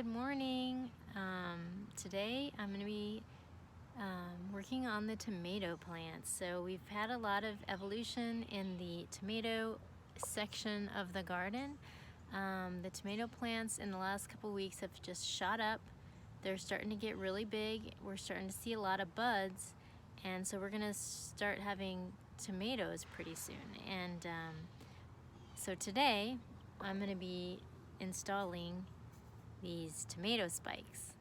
good morning. Today I'm going to be working on the tomato plants. So we've had a lot of evolution in the tomato section of the garden. The tomato plants in the last couple weeks have just shot up. They're starting to get really big. We're starting to see a lot of buds, and so we're going to start having tomatoes pretty soon. And so today I'm going to be installing these tomato spikes.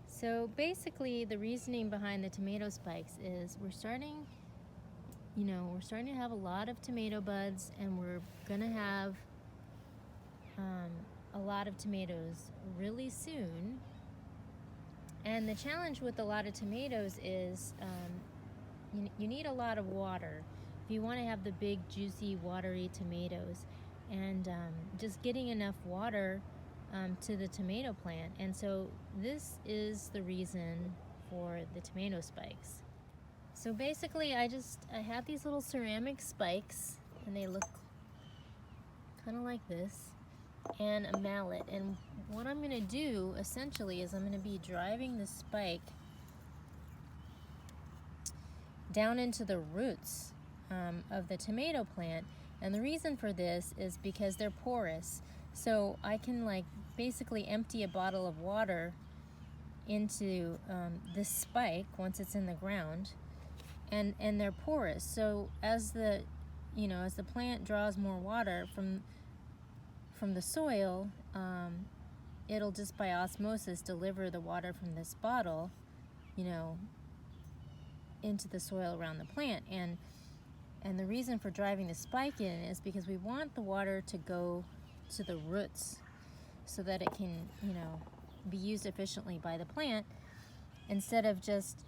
So basically the reasoning behind the tomato spikes is we're starting to have a lot of tomato buds, and we're going to have a lot of tomatoes really soon. And the challenge with a lot of tomatoes is you need a lot of water if you want to have the big, juicy, watery tomatoes, and just getting enough water to the tomato plant. And so this is the reason for the tomato spikes. So basically I have these little ceramic spikes, and they look kind of like this, and a mallet. And what I'm going to do essentially is I'm going to be driving the spike down into the roots of the tomato plant. And the reason for this is because they're porous. So I can basically empty a bottle of water into this spike once it's in the ground, and they're porous. So as the plant draws more water from the soil, it'll just by osmosis deliver the water from this bottle, into the soil around the plant. And the reason for driving the spike in is because we want the water to go to the roots so that it can, be used efficiently by the plant, instead of just,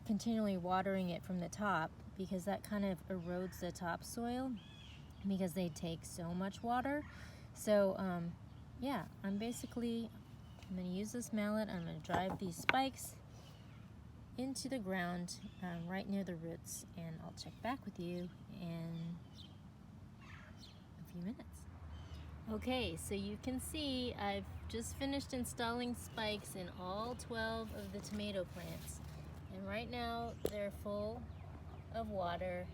continually watering it from the top, because that kind of erodes the topsoil because they take so much water. So I'm going to use this mallet. I'm going to drive these spikes into the ground right near the roots, and I'll check back with you in a few minutes. Okay, so you can see I've just finished installing spikes in all 12 of the tomato plants, and right now they're full of water,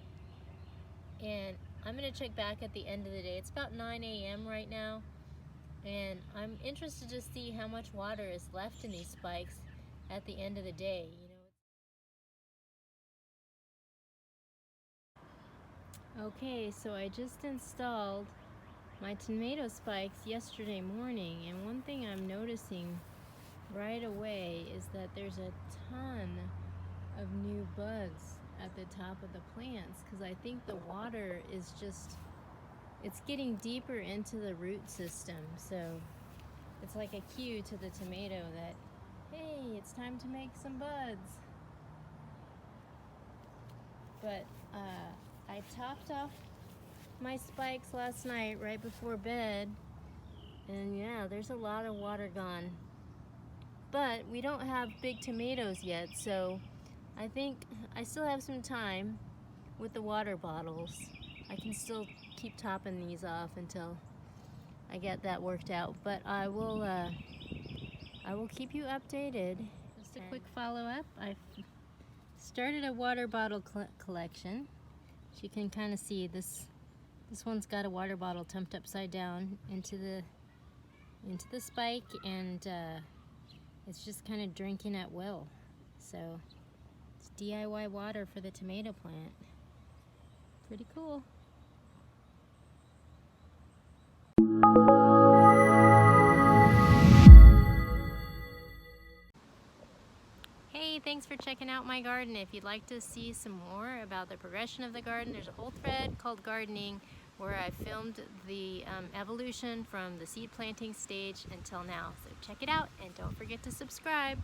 and I'm going to check back at the end of the day. It's about 9 a.m. right now, and I'm interested to see how much water is left in these spikes at the end of the day. Okay, so I just installed my tomato spikes yesterday morning, and one thing I'm noticing right away is that there's a ton of new buds at the top of the plants, because I think the water is it's getting deeper into the root system. So it's like a cue to the tomato that, hey, it's time to make some buds. But I topped off my spikes last night right before bed, and yeah, there's a lot of water gone. But we don't have big tomatoes yet, so I think I still have some time with the water bottles. I can still keep topping these off until I get that worked out, but I will keep you updated. Just a quick follow-up. I've started a water bottle collection. As you can kind of see, this one's got a water bottle dumped upside down into the spike, and it's just kind of drinking at will. So it's DIY water for the tomato plant. Pretty cool. Hey, thanks for checking out my garden. If you'd like to see some more about the progression of the garden, there's a whole thread called Gardening where I filmed the evolution from the seed planting stage until now. So check it out, and don't forget to subscribe.